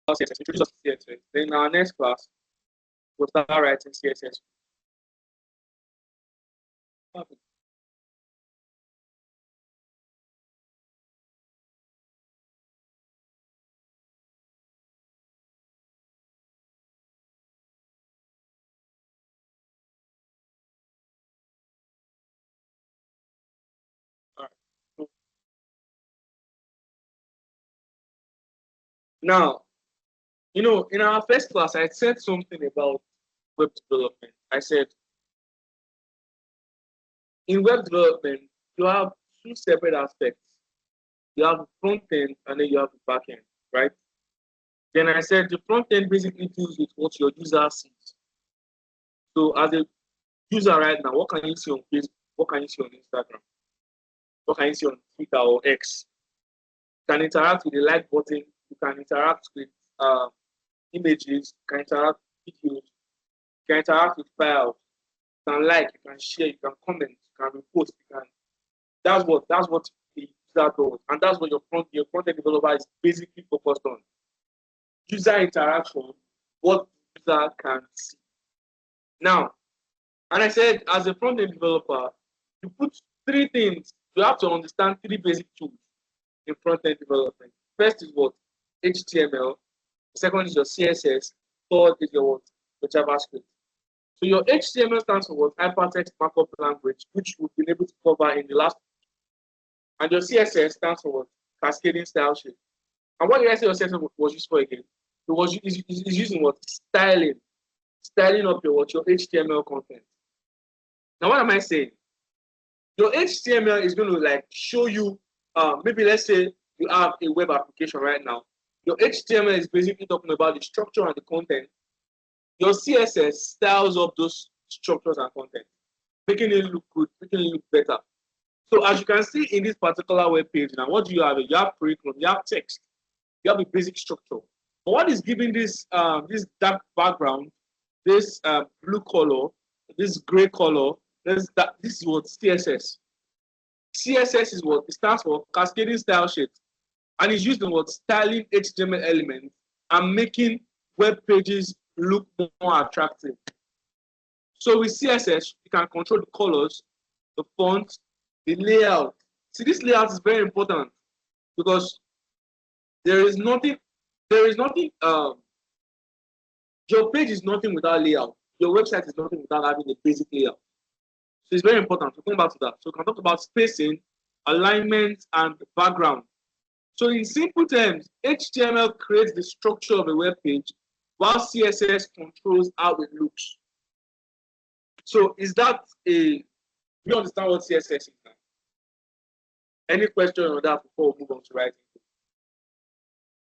CSS, introduce us to CSS. Then in our next class, we'll start writing CSS. All right. Now, in our first class, I said something about web development. I said in web development, you have two separate aspects. You have the front end and then you have the back end, right? Then I said the front end basically deals with what your user sees. So as a user right now, what can you see on Facebook? What can you see on Instagram? What can you see on Twitter or X? You can interact with the like button. You can interact with images. You can interact with videos. You can interact with files. You can like. You can share. You can comment. You can repost. You can. That's what the user does, and that's what your front end developer is basically focused on. User interaction. What the user can see. Now, and I said, as a front end developer, you put three things. You have to understand three basic tools in front end development. First is what? HTML. Second is your CSS. Third is your what? Your JavaScript. So your HTML stands for what? Hypertext Markup Language, which we've been able to cover in the last. And your CSS stands for what? Cascading Style Sheet. And what did I say your CSS was used for again? It was using what? Styling up your HTML content. Now, what am I saying? Your HTML is going to like show you, maybe let's say you have a web application right now. Your HTML is basically talking about the structure and the content. Your CSS styles up those structures and content, making it look good, making it look better. So as you can see in this particular web page now, what do you have? You have curriculum, you have text, you have a basic structure. But what is giving this this dark background, this blue color, this gray color? This is what CSS. CSS is what it stands for, Cascading Style Sheet, and it's used in what styling HTML elements and making web pages look more attractive. So with CSS, you can control the colors, the font, the layout. See, this layout is very important because there is nothing. Your page is nothing without layout. Your website is nothing without having a basic layout. So it's very important. We'll come back to that. So we can talk about spacing, alignment, and background. So in simple terms, HTML creates the structure of a web page, while CSS controls how it looks. So is that you understand what CSS is now? Any question on that before we move on to writing?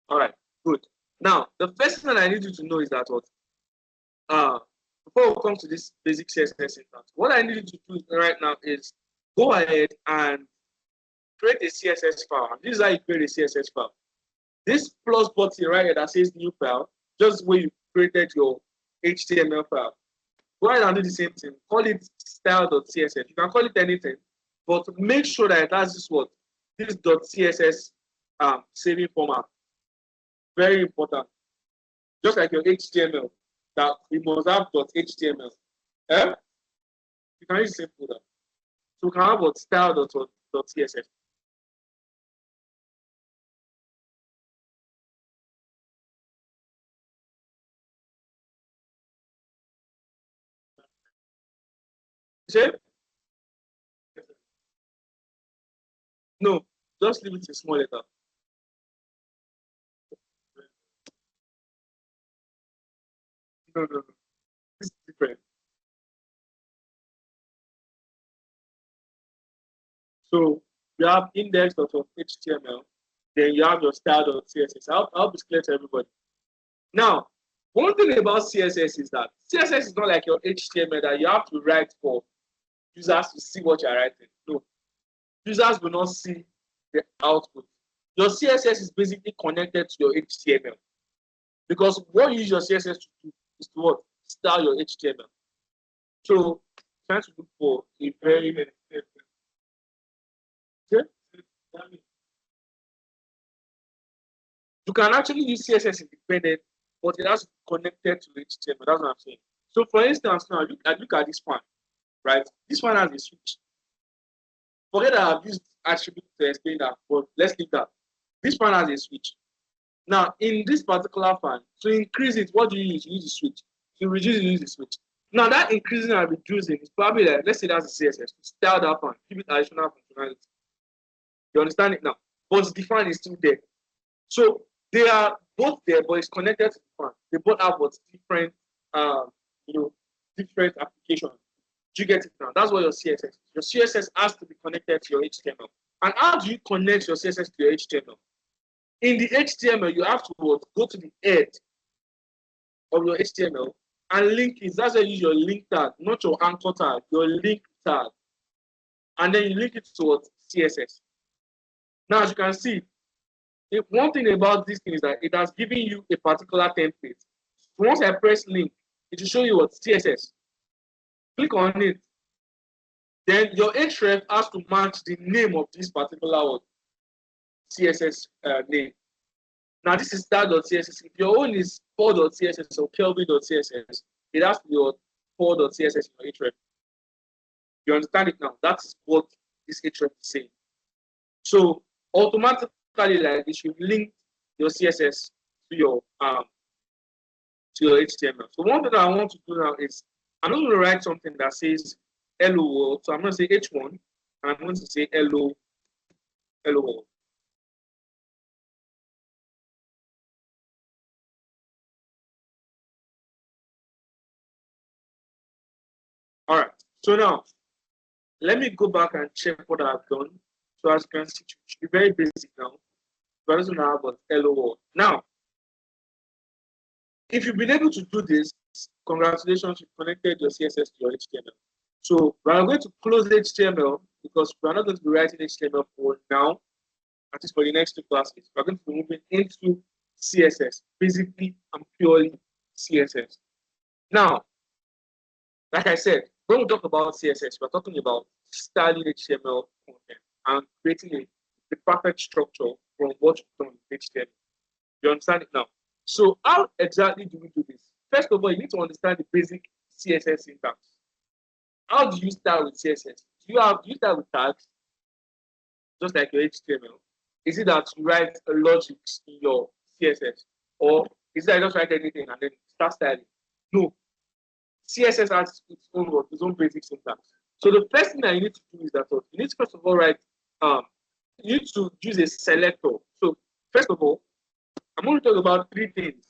All right, good. Now, the first thing that I need you to know is that what before we come to this basic CSS syntax, what I need you to do right now is go ahead and create a CSS file. This is how you create a CSS file. This plus button right here that says new file, just where you created your HTML file. Go ahead and do the same thing. Call it style.css. You can call it anything, but make sure that it has this .css saving format. Very important. Just like your HTML, that we must have .html. You can use the same folder. So we can have what style.css. See? No, just leave it in small letter. No. This is different. So you have index.html, then you have your style.css. I hope it's clear to everybody. Now, one thing about CSS is that CSS is not like your HTML that you have to write for users to see what you're writing. No, users will not see the output. Your CSS is basically connected to your HTML because what you use your CSS to do is to what? Style your HTML. So trying to look for a very okay? You can actually use CSS independent, but it has to be connected to HTML. That's what I'm saying. So for instance, now look at this one, right? This one has a switch. Forget that I've used attribute to explain that, but let's leave that. This one has a switch. Now, in this particular fan, to increase it, what do you use? You use the switch. To reduce it, you use the switch. Now, that increasing and reducing is probably like, let's say that's a CSS. To style that fan, give it additional functionality. You understand it now? But the fan is still there. So they are both there, but it's connected to the fan. They both have what's different, different applications. Do you get it now? That's what your CSS is. Your CSS has to be connected to your HTML. And how do you connect your CSS to your HTML? In the HTML, you have to go to the head of your HTML and link it. That's why you use your link tag, not your anchor tag, your link tag. And then you link it to what? CSS. Now, as you can see, one thing about this thing is that it has given you a particular template. Once I press link, it will show you what? CSS. Click on it. Then your href has to match the name of this particular CSS name. Now this is star.css. If your own is 4.css or kelvin.css, it has to be your 4.css in your href. You understand it now? That's what this href is saying. So automatically, like this, you link your CSS to your HTML. So one thing that I want to do now is I'm not going to write something that says hello world. So I'm going to say h1 and I'm going to say hello world. All right. So now let me go back and check what I've done. So as you can see, it should be very basic now. But I don't know about hello world. Now, if you've been able to do this, congratulations, you've connected your CSS to your HTML. So we're going to close HTML because we're not going to be writing HTML for now, at least for the next two classes. We're going to be moving into CSS, basically and purely CSS. Now, like I said, when we talk about CSS, we're talking about styling HTML content and creating the perfect structure from what you've done with HTML. You understand it now? So how exactly do we do this? First of all, you need to understand the basic CSS syntax. How do you start with CSS? Do you start with tags, just like your HTML? Is it that you write a logic in your CSS? Or is it that you just write anything and then start styling? No. CSS has its own basic syntax. So the first thing that you need to do is that you need to first of all write, you need to use a selector. So first of all, I'm going to talk about three things.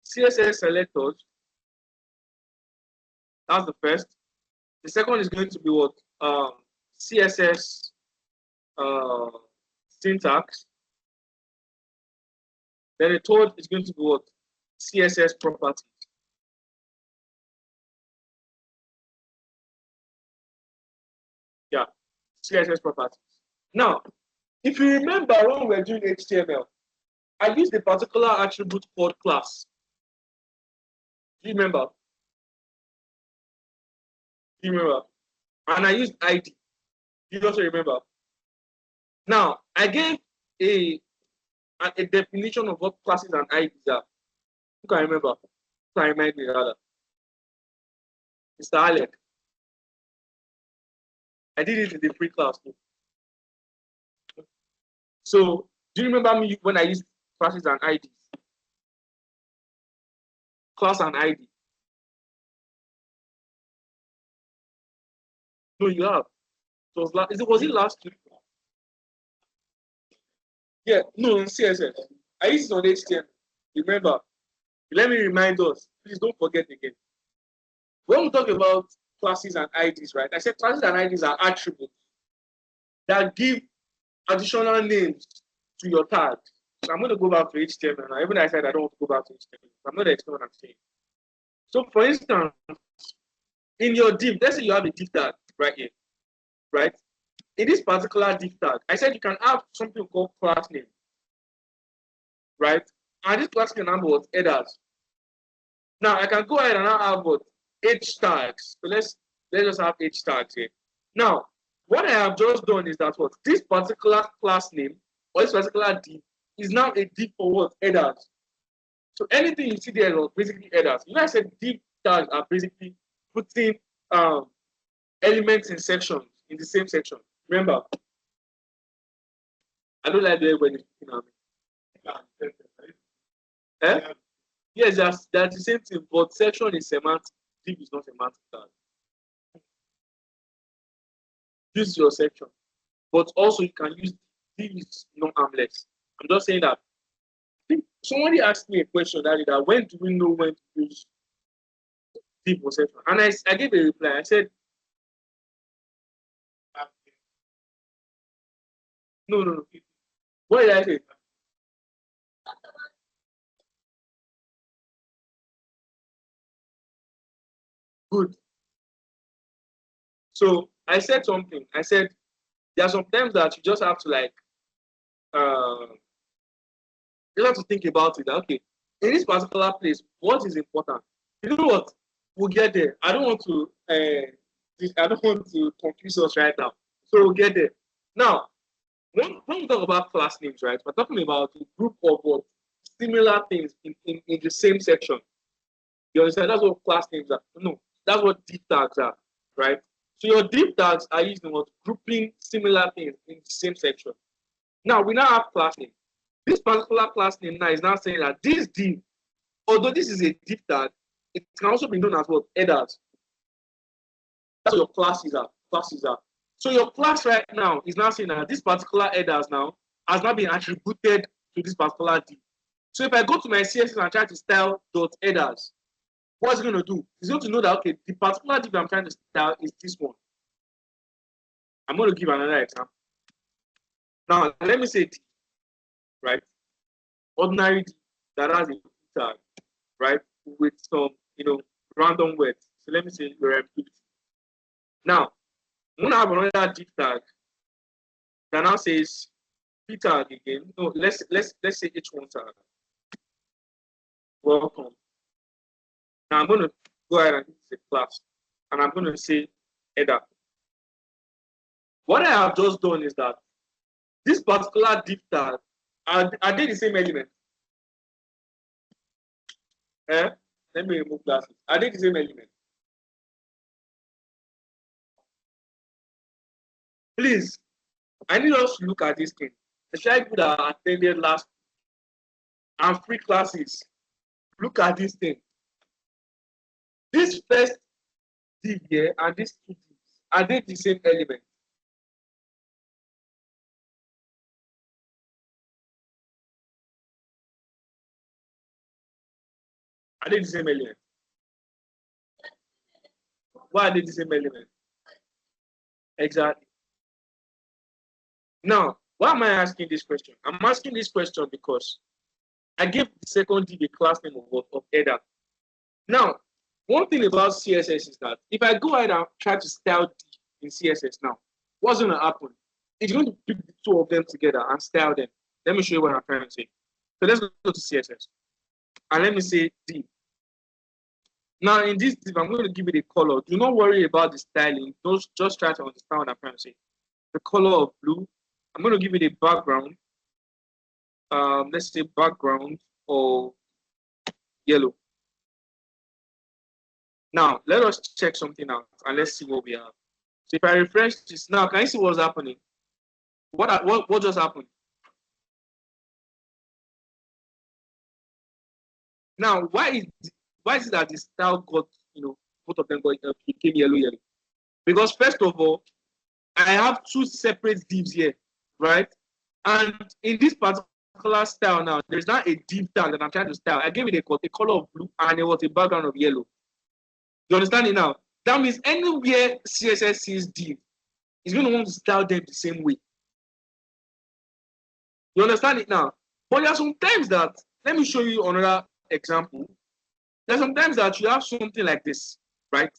CSS selectors. That's the first. The second is going to be what? CSS syntax. Then the third is going to be what? CSS properties. Yeah, CSS properties. Now, if you remember when we were doing HTML, I used a particular attribute called class. Do you remember? Do you remember? And I used ID. Do you also remember? Now, I gave a definition of what classes and IDs are. Who can remember? Who can remind me rather? Mr. Alec. I did it in the free class too. So, do you remember me when I used classes and IDs? Class and ID. No, you have. Was it last week? Yeah, no, in CSS. I used it on HTML. Remember, let me remind us. Please don't forget again. When we talk about classes and IDs, right? I said classes and IDs are attributes that give additional names to your tag. So I'm going to go back to HTML now. Even I said I don't want to go back to HTML. I'm not explaining what I'm saying. So for instance, in your div, let's say you have a div tag right here, right? In this particular div tag, I said you can have something called class name, right? And this class can have what? Headers. Now I can go ahead and have what? H tags. So let's just have H tags here. Now, what I have just done is that what this particular class name or this particular div is now a div for what? Headers. So anything you see there is basically headers. You know, I said div tags are basically putting elements in sections in the same section. Remember, I don't like the way when it's looking at me. Eh? Yes, that's the same thing, but section is semantic. Div is not semantic tag. Use your section, but also you can use div is not harmless. I'm just saying that. Somebody asked me a question that when do we know when to use div or section? And I gave a reply. I said, no. What did I say? Good. So I said something. I said there are some times that you just have to like you have to think about it. That, okay, in this particular place, what is important? You know what? We'll get there. I don't want to confuse us right now. So we'll get there. Now, when we talk about class names, right? We're talking about a group of what similar things in the same section. You understand? That's what class names are. No, that's what div tags are, right? So your div tags are used in what grouping similar things in the same section. Now we now have class name. This particular class name now is now saying that this div, although this is a div tag, it can also be known as what headers. That's what your classes are. Classes are. So your class right now is now saying that this particular headers now has not been attributed to this particular div. So if I go to my CSS and try to style dot headers, what's it going to do? It's going to know that okay, the particular div I'm trying to style is this one. I'm going to give another example. Now let me say div, right? Ordinary div that has a tag, right? With some random words. So let me say your activity. Now, I'm going to have another div tag that now says p tag again. No, let's say h1 tag. Welcome. Now I'm going to go ahead and say class, and I'm going to say header. What I have just done is that this particular div tag are they the same element? Let me remove classes. Are they the same element? Please, I need us to look at this thing. Especially people that attended last and free classes. Look at this thing. This first div here and these two divs, are they the same element? Are they the same element? Why are they the same element? Exactly. Now, why am I asking this question? I'm asking this question because I gave the second div a class name of header. Now, one thing about CSS is that if I go ahead and try to style div in CSS now, what's going to happen? It's going to pick the two of them together and style them. Let me show you what I'm trying to say. So let's go to CSS. And let me say div. Now, in this div, I'm going to give it a color. Do not worry about the styling. Just try to understand what I'm trying to say. The color of blue. I'm going to give it a background. Let's say background of yellow. Now, let us check something out and let's see what we have. So if I refresh this now, can you see what's happening? What just happened? Now, why is it that the style got, both of them became yellow? Because first of all, I have two separate divs here, right? And in this particular style now, there's not a div tag that I'm trying to style. I gave it a color of blue and it was a background of yellow. You understand it now? That means anywhere CSS sees div, it's going to want to style them the same way. You understand it now? But there are some times that, let me show you another example. There are some times that you have something like this, right?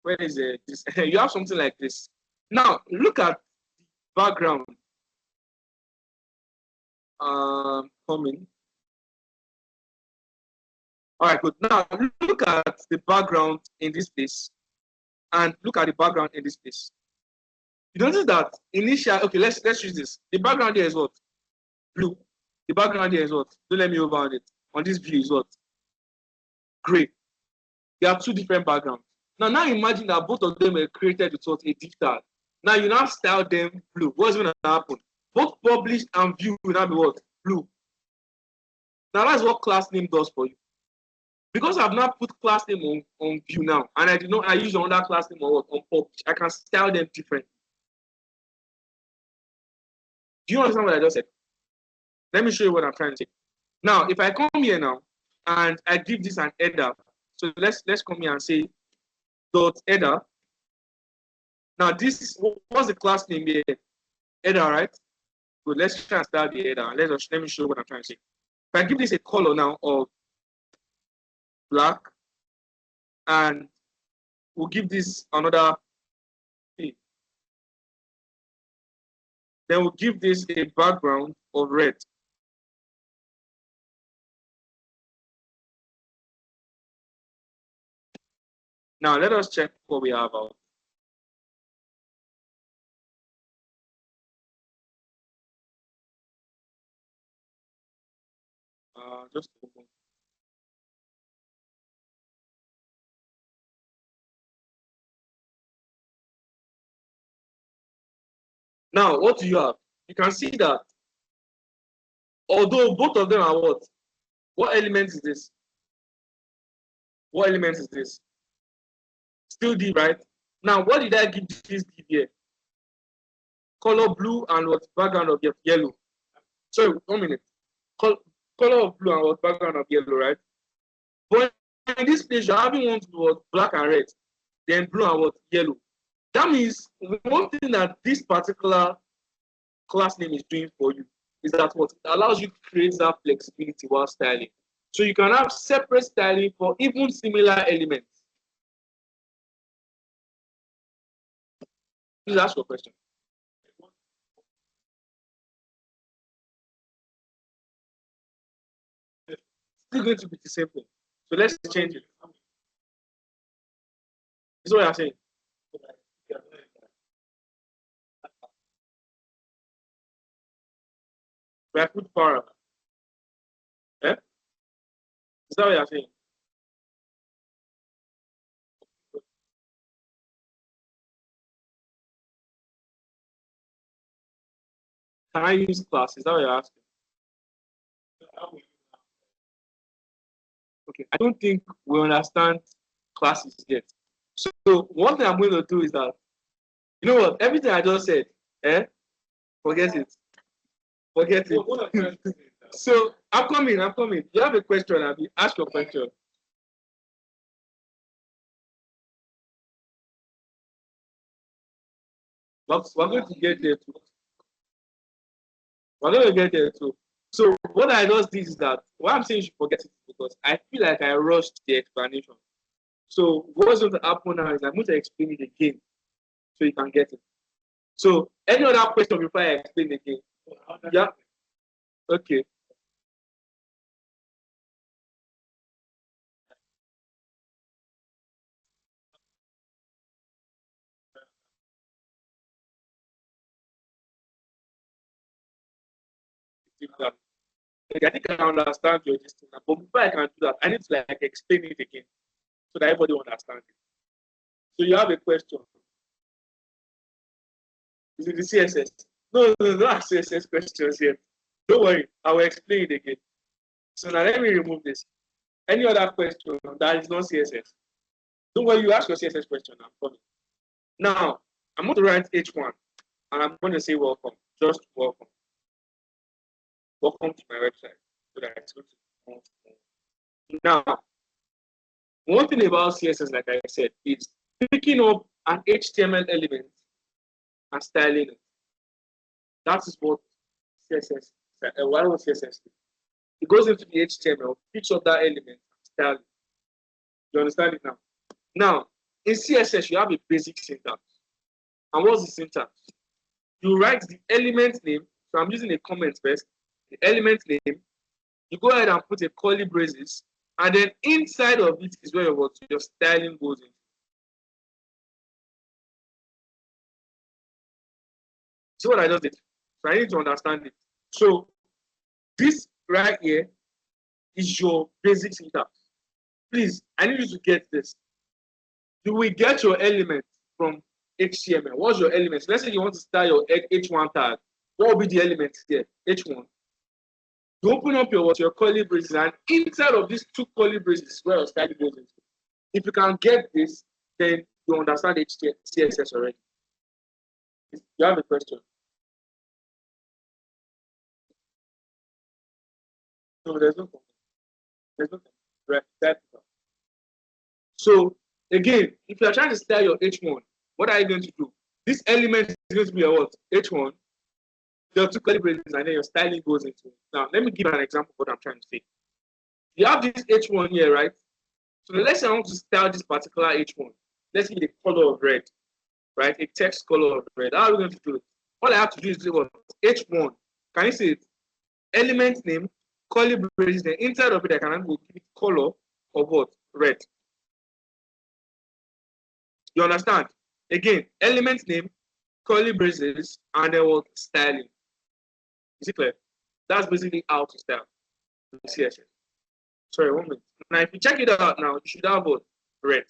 Where is it? This? You have something like this. Now, look at the background. Coming. All right, good. Now, look at the background in this place and look at the background in this place. You notice that initial, okay, let's use this. The background here is what? Blue. The background here is what? Don't let me over on it. On this view is what? Gray. There are two different backgrounds. Now imagine that both of them were created with what? A deep tag. Now you now style them blue. What's going to happen? Both published and view will now be what? Blue. Now that's what class name does for you. Because I've now put class name on view now, and I did not, I use another class name on what? On publish. I can style them differently. Do you understand what I just said? Let me show you what I'm trying to say. Now, if I come here now and I give this an header, so let's come here and say dot header. Now this, what's the class name here? Header, right? So let's try and start the header. Let me show you what I'm trying to say. If I give this a color now of black, and we'll give this another thing. Then we'll give this a background of red. Now let us check what we have out. Just open. Now, what do you have? You can see that although both of them are what element is this? What element is this? Still div, right? Now, what did I give this div here? Color blue and what background of yellow. Sorry, 1 minute. Color of blue and what background of yellow, right? But in this place, you're having one to what black and red, then blue and what yellow. That means one thing that this particular class name is doing for you is that what it allows you to create that flexibility while styling. So you can have separate styling for even similar elements. Please ask your question. Still going to be the same thing. So let's change it. This is what I'm saying. We have put para. Eh? Is that what you're saying? Can I use class? Is that what you're asking? Okay, I don't think we understand classes yet. So one thing I'm going to do is that, you know what, everything I just said, forget it. Forget it. So I'm coming. You have a question, Abby? Ask your question. We're going to get there too. We're going to get there too. So what I just did is that, why I'm saying you should forget it because I feel like I rushed the explanation. So what's going to happen now is I'm going to explain it again so you can get it. So any other question before I explain again? Yeah. Okay. Okay, I think I understand your distance, but before I can do that, I need to like explain it again so that everybody understands it. So you have a question. Is it the CSS? No, not CSS questions yet. Don't worry, I will explain it again. So now let me remove this. Any other question that is not CSS? Don't worry, you ask your CSS question. I'm coming. Now, I'm going to write H1 and I'm going to say welcome. Just welcome. Welcome to my website. So that it's going to now, one thing about CSS, like I said, is picking up an HTML element and styling it. That is what CSS, what was CSS? It goes into the HTML, picks up that element, and style it. You understand it now? Now, in CSS, you have a basic syntax. And what's the syntax? You write the element name. So I'm using a comment first. The element name. You go ahead and put a curly braces, and then inside of it is where your styling goes in. See what I just did? So I need to understand it. So This right here is your basic syntax. Please, I need you to get this. You will get your element from HTML. What's your element? Let's say you want to style your H1 tag. What will be the element here? H1. You open up your curly braces, and inside of these two curly braces where your style goes into. If you can get this, then you understand CSS already. You have a question? No, there's no problem. There's no problem. Right. So again, if you are trying to style your H1, what are you going to do? This element is going to be a what? H1. There are two curly braces, and then your styling goes into it. Now, let me give an example of what I'm trying to say. You have this H1 here, right? So let's say I want to style this particular H1. Let's give it a color of red, right? A text color of red. How are we going to do it? All I have to do is do what? H1. Can you see it? Element name, curly braces, then inside of it, I can give it color of what? Red. You understand? Again, element name, curly braces, and then what? Styling. Is it clear? That's basically how to style CSS. Sorry, 1 minute. Now, if you check it out now, you should have what? Red.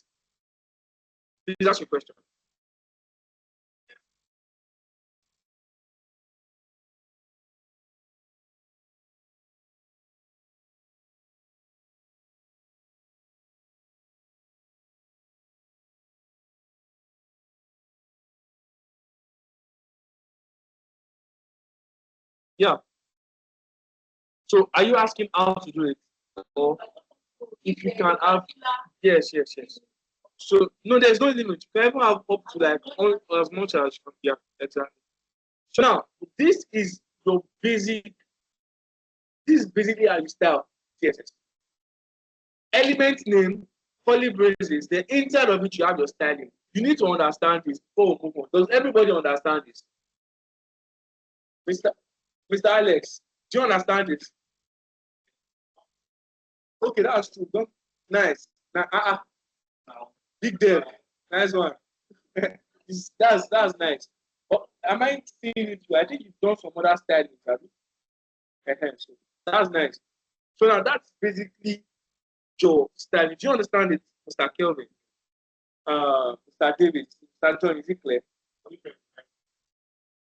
Please ask your question. Yeah. So are you asking how to do it? Or if you can have, yes. So no, there's no limit. You can even have up to like as much as, yeah, exactly. So now this is your basic, this is basically how you style CSS. Element name, curly braces, the inside of it you have your styling. You need to understand this before we move on. Does everybody understand this? Mr. Alex, do you understand this? Okay, that's true. Don't, nice. Now, big deal. Nice one. That's nice. But am I seeing it too? I think you've done some other styling, have you? So that's nice. So now that's basically your styling. Do you understand it, Mr. Kelvin? Mr. David, Mr. John, is it clear?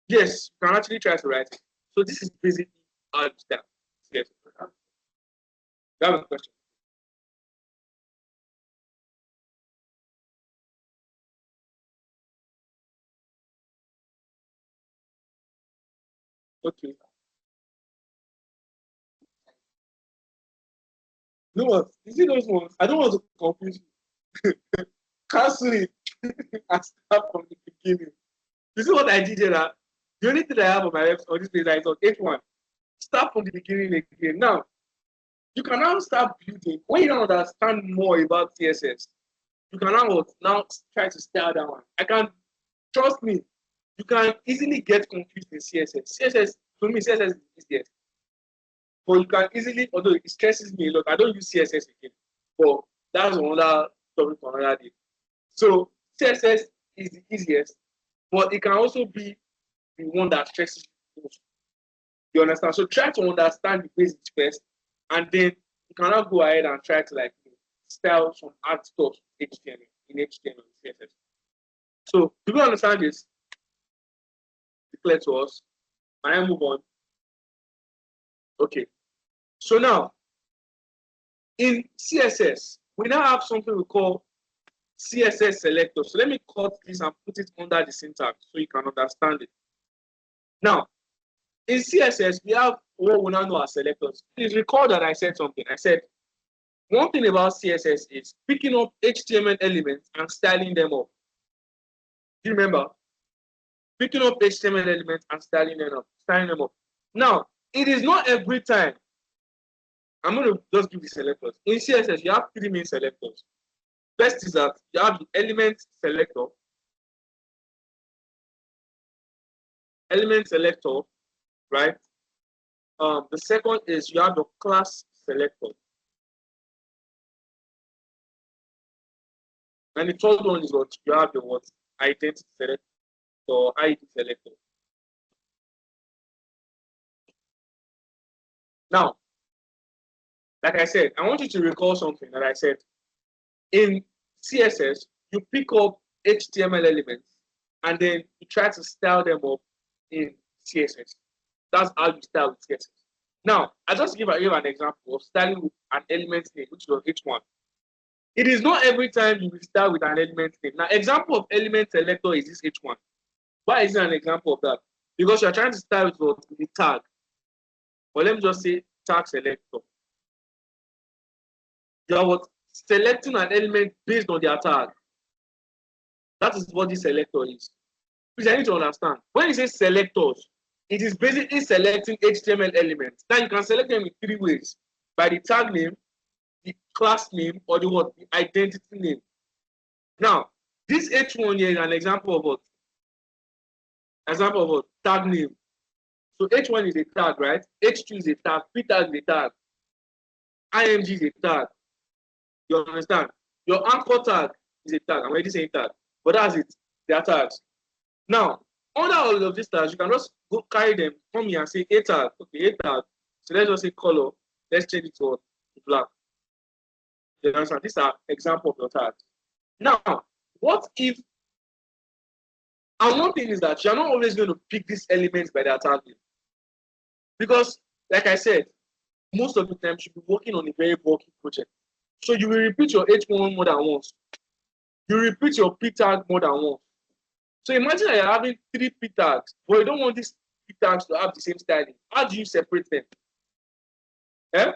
Yes, you can actually try to write it. So this is basically how you style. Yes. You have a question? Okay. You know what? You see those ones? I don't want to confuse you. Cancel it and start from the beginning. You see what I did here? The only thing I have on my left on this page is on H1. Start from the beginning again. Now, you can now start building. When you don't understand more about CSS, you can now try to style that one. I can, trust me, you can easily get confused in CSS. CSS, to me, CSS is easiest. But you can easily, although it stresses me a lot, I don't use CSS again. But that's another topic for another day. So CSS is the easiest, but it can also be the one that stresses you most. You understand? So try to understand the basics first, and then you cannot go ahead and try to like style some art stuff HTML in HTML and CSS. So do you understand this? Declare to us. I move on. Okay. So now in CSS, we now have something we call CSS selector. So let me cut this and put it under the syntax so you can understand it. Now, in CSS, we have what we now know as selectors. Please recall that I said something. I said one thing about CSS is picking up HTML elements and styling them up. Do you remember? Picking up HTML elements and styling them up. Now, it is not every time. I'm going to just give the selectors. In CSS, you have three main selectors. First is that you have the element selector. Element selector, right? The second is you have the class selector. And the third one is what you have the what identity selector or ID selector. Now, like I said, I want you to recall something that I said. In CSS, you pick up HTML elements and then you try to style them up in CSS. That's how you style with CSS. Now, I just give you an example of styling with an element name, which was H1. It is not every time you will start with an element name. Now, example of element selector is this H1. Why is it an example of that? Because you're trying to start with the tag. But let me just say tag selector. You are selecting an element based on their tag. That is what this selector is. Please, I need to understand. When you say selectors, it is basically selecting HTML elements. Now you can select them in three ways: by the tag name, the class name, or the identity name. Now, this H1 here is an example of what? Example of what? Tag name. So H1 is a tag, right? H2 is a tag, P tag is a tag, IMG is a tag. You understand? Your anchor tag is a tag. I'm already saying tag, but that's it. They are tags. Now, under all of these tags, you can just go carry them, come here and say a tag. Okay, a tag. So let's just say color. Let's change it to black. You understand? These are examples of your tags. Now, what if, and one thing is that you're not always going to pick these elements by their tag name. Because, like I said, most of the time you should be working on a very bulky project. So you will repeat your H1 more than once. You repeat your P tag more than once. So imagine that you're having 3 P tags, but you don't want these P tags to have the same styling. How do you separate them? Eh?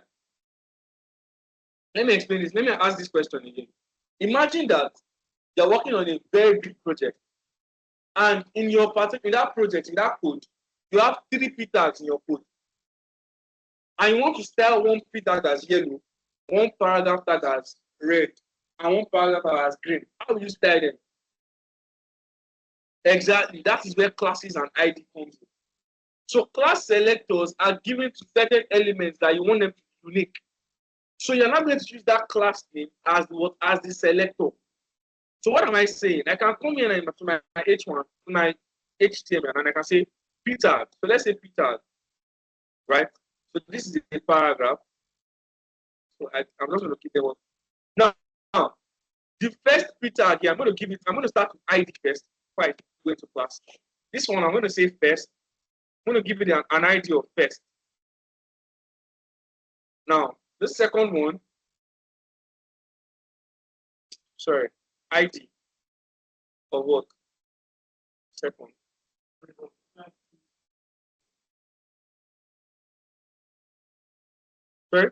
Let me explain this. Let me ask this question again. Imagine that you're working on a very big project, and in that project, in that code, you have 3 P tags in your code. And you want to style one P tag as yellow, one paragraph tag as red, and one paragraph tag as green. How will you style them? Exactly. That is where classes and ID comes in. So class selectors are given to certain elements that you want them to be unique. So you're not going to use that class name as the selector. So what am I saying? I can come here to my H1, to my HTML, and I can say P tag. So let's say P tag, right? So this is a paragraph. So I'm just going to keep them up. Now, the first P tag here, I'm going to start with ID first before I go into class. This one, I'm going to say first. I'm going to give it an ID of first. Now, the second one, sorry, ID of what? Second. Sorry?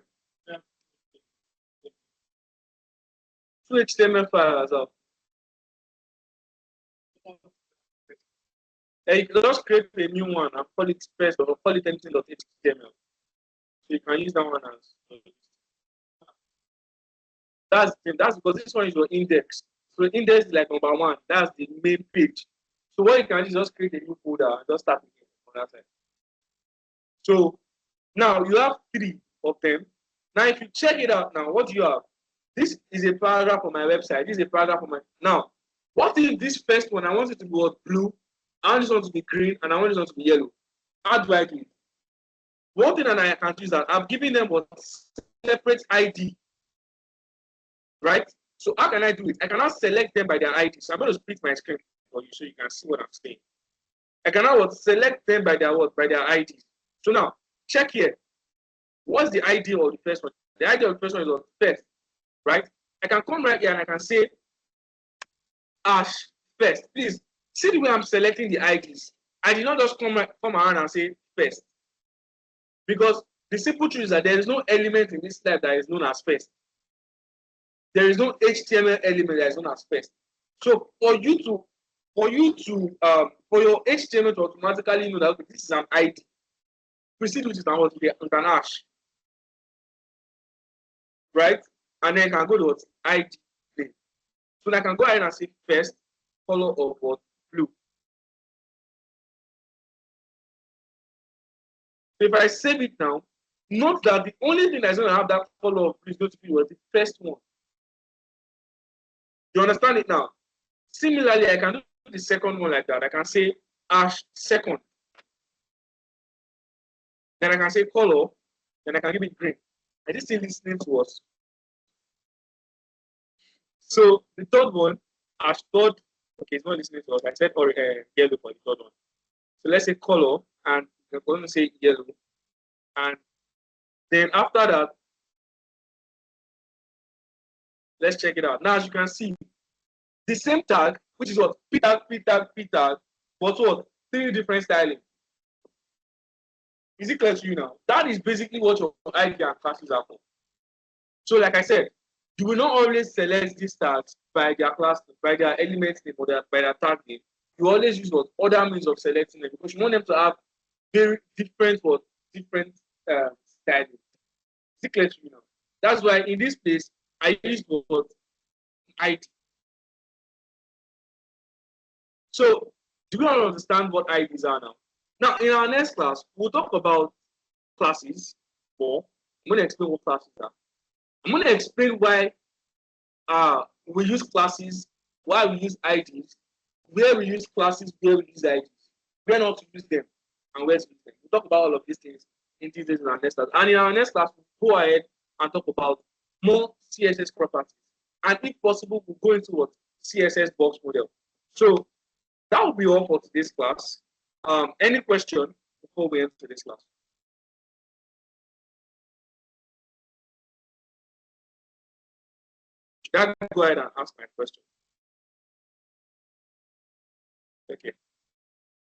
Yeah. Two HTML file as well. You can just create a new one and call it first or call it anything.html. So you can use that one as that's because this one is your index. So index is like number 1. That's the main page. So what you can do is just create a new folder and just start again on that side. So now you have 3 of them. Now if you check it out now, what do you have? This is a paragraph on my website. This is a paragraph on my now. What if this first one I want it to be blue, I want this one to be green, and I want this one to be yellow? How do I do it? One thing that I can do is that I'm giving them what separate ID. Right? So how can I do it? I cannot select them by their ID. So I'm going to split my screen for you so you can see what I'm saying. I cannot select them by their By their ID. So now check here. What's the ID of the first one? The ID of the first one is first, right? I can come right here and I can say first. Please see the way I'm selecting the IDs. I did not just come around and say first. Because the simple truth is that there is no element in this slide that is known as first. There is no HTML element that is known as first. So for your HTML to automatically know that this is an ID, proceed with it and with an hash. Right? And then I can go to ID. So I can go ahead and say first color of what? Blue. So if I save it now, note that the only thing that's going to have that color of blue is going to be the first one. You understand it now? Similarly, I can do the second one like that. I can say hash second. Then I can say color then I can give it green. And this thing listening to us. So the third one, I stored, okay, it's not listening to us. I said or yellow for the third one. So let's say color, and we're going to say yellow. And then after that, let's check it out. Now, as you can see, the same tag, which is what? P tag, P tag, P tag, but what? Three different styling. Is it clear to you now? That is basically what your ID and classes are for. So, like I said, you will not always select these tags by their class, by their element name or by their tag name. You always use what other means of selecting them because you want them to have very different or different styling. Is it clear to you now? That's why in this place I use what ID. So, do you all understand what IDs are now? Now, in our next class, we'll talk about classes more. I'm going to explain what classes are. I'm going to explain why we use classes, why we use IDs, where we use classes, where we use IDs, where not to use them, and where to use them. We'll talk about all of these things in details in our next class. And in our next class, we'll go ahead and talk about more CSS properties. And if possible, we'll go into what CSS box model. So that will be all for today's class. Any question before we enter today's class? Should I go ahead and ask my question? Okay.